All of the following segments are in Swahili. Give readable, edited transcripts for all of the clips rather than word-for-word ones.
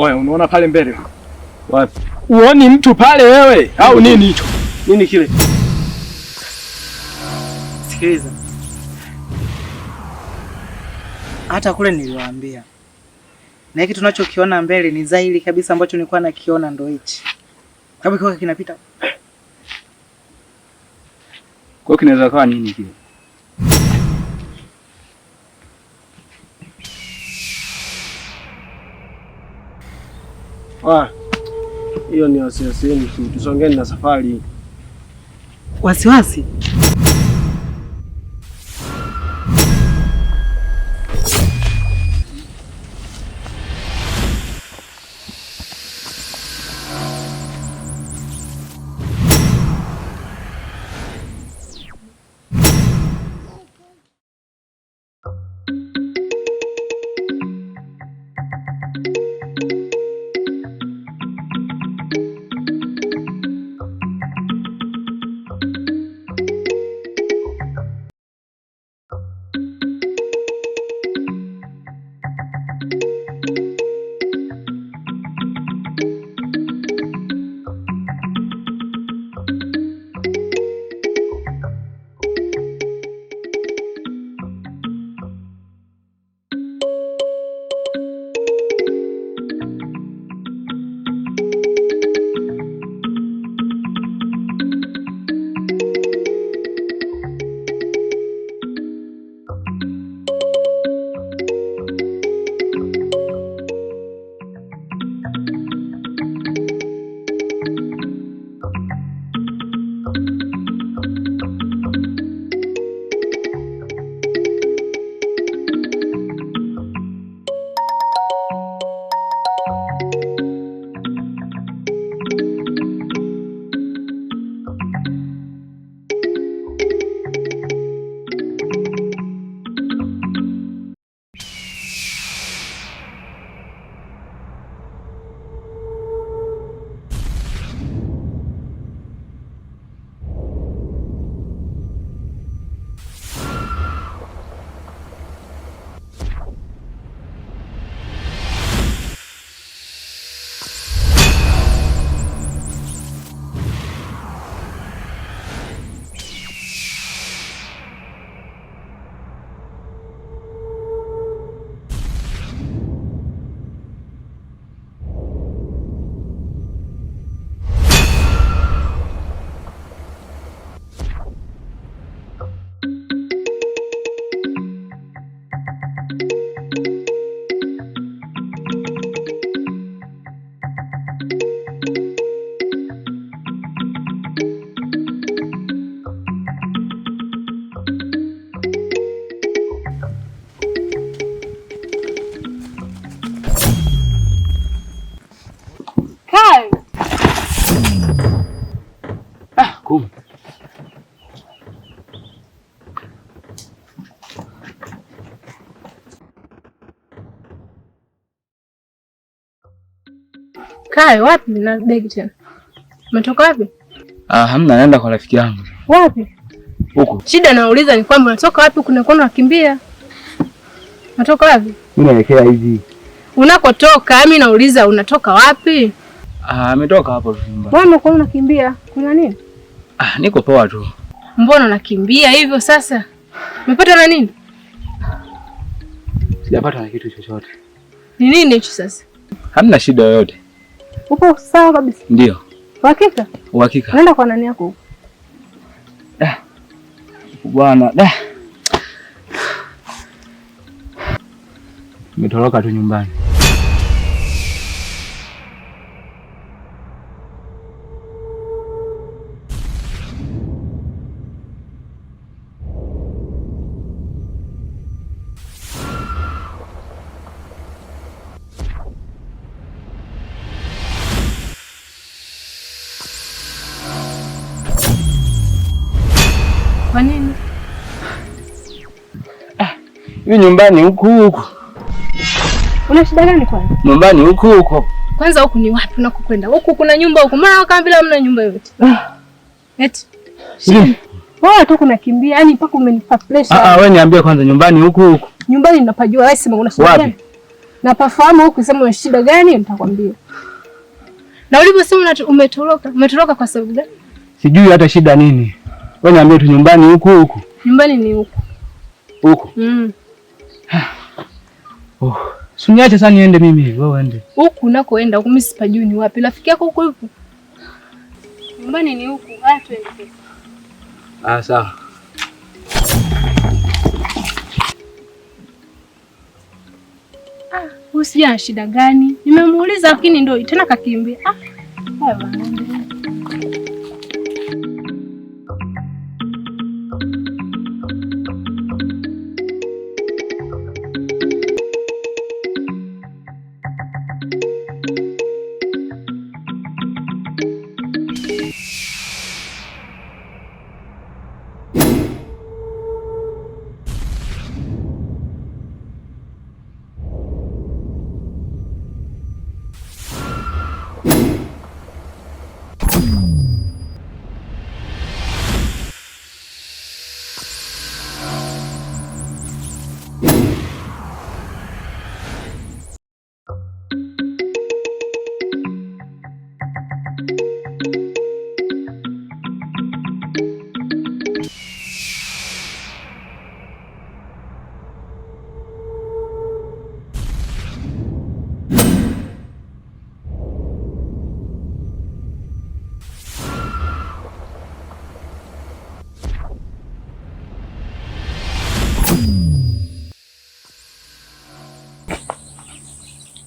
Oya, unaona pale mbele? Wapi? Uoni mtu pale wewe au nini hicho? Nini kile? Sikiliza. Hata kule niliwaambia. Na hiki tunachokiona mbele ni dhahiri kabisa ambacho nilikuwa nakiona ndo hichi. Kama kiko kinapita. Kwa kinaweza kuwa nini kile? Hiyo ni wasiwasi wenu tu. Tusongeni na safari. Wasiwasi? Kai, wapi na begi tena? Umetoka wapi? Hamna, naenda kwa rafiki yangu. Wapi? Huko. Shida nauliza ni kwamba unatoka wapi? Kuna kono wakimbia. Unatoka wapi? Mimi naelekea hivi. Unakotoka, mimi nauliza unatoka wapi? Ametoka hapo nyumbani. Mbona uko unakimbia? Kuna nini? Niko poa tu. Mbona unakimbia hivyo sasa? Umepata na nini? Sijapata na kitu chochote. Ni nini hicho sasa? Hamna shida yoyote. Upo sawa kabisa? Ndio. Uhakika? Uhakika. Nenda kwa nani yako? Bwana, nimetoroka tu nyumbani. Kwa nini? Hivi nyumbani huku. Una shida gani kwanza? Nyumbani huku. Kwanza huku ni wapi unakokwenda? Huku kuna nyumba huku. Mbona kama vile hamna nyumba yote? Eti. Wewe tu kunakimbia, yani mpaka umenipa pressure. Wewe niambie kwanza nyumbani huku. Nyumbani ninapajua, wewe sema una shida gani? Na pafahamu huku sema una shida gani nitakwambia. Na uliposema umetoroka kwa sababu gani? Sijui hata shida nini. Wewe niambie tu nyumbani huku. Nyumbani ni huku. Huku. Suniache sana niende mimi, wewe uende. Huku unakoenda huku mimi sipajui ni wapi. Rafiki yako huko yupo? Nyumbani ni huku. Haya twende. Sawa. Usijua ana shida gani? Nimemuuliza lakini ndio tena kakimbia. Haya bana.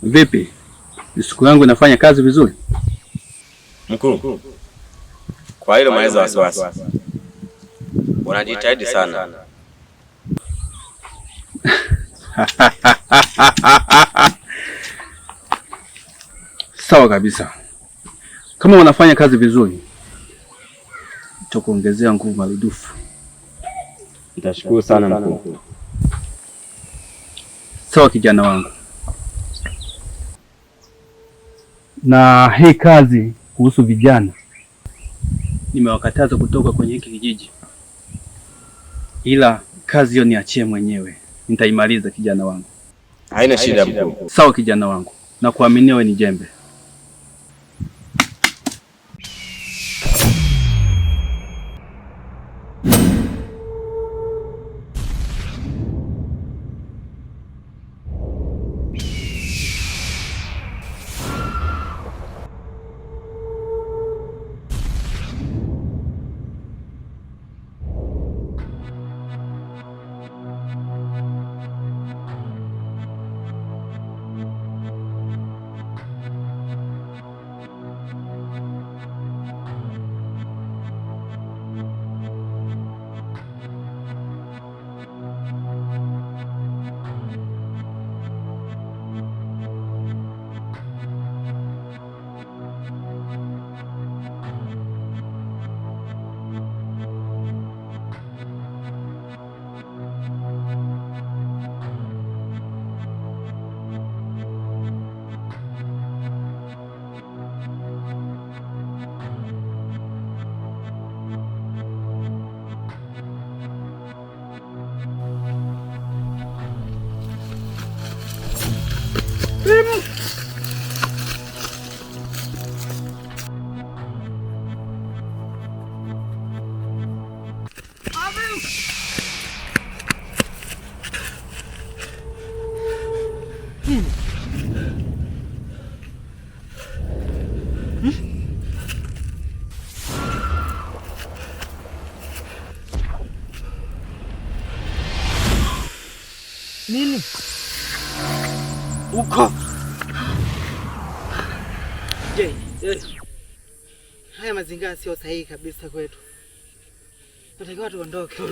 Vipi? Siku yangu inafanya kazi vizuri? Mkuu, kwa hilo maweza wasiwasi. Unajitahidi sana. Sawa kabisa. Kama unafanya kazi vizuri, nitakuongezea nguvu maradufu. Nitashukuru sana mkuu. Sawa kijana wangu. Na hii kazi kuhusu vijana nimewakataza kutoka kwenye hiki kijiji, ila kazi hiyo niachie mwenyewe, nitaimaliza kijana wangu. Haina shida mkuu. Sawa kijana wangu, na kuaminia wewe ni jembe. Nini? Uko. Je, haya mazingira sio sahihi kabisa kwetu. Natakiwa tuondoke.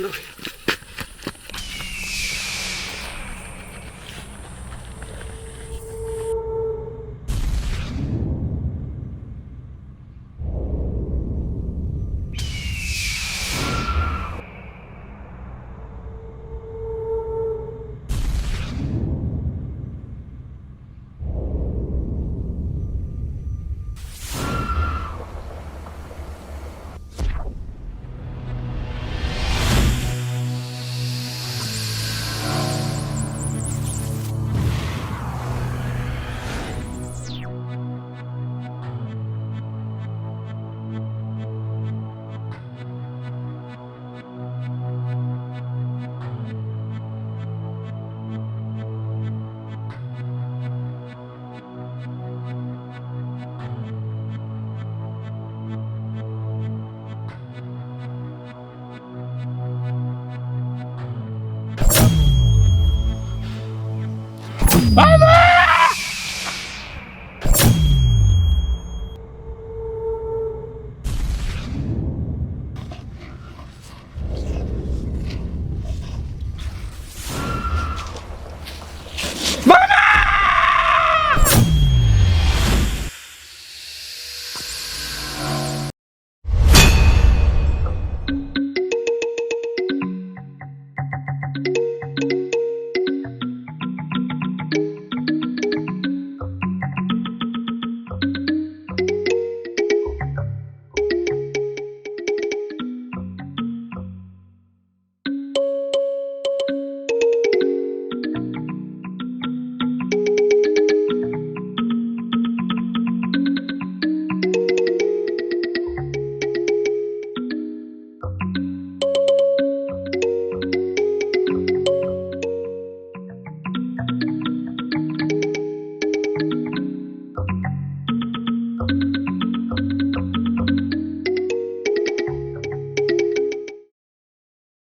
Bana!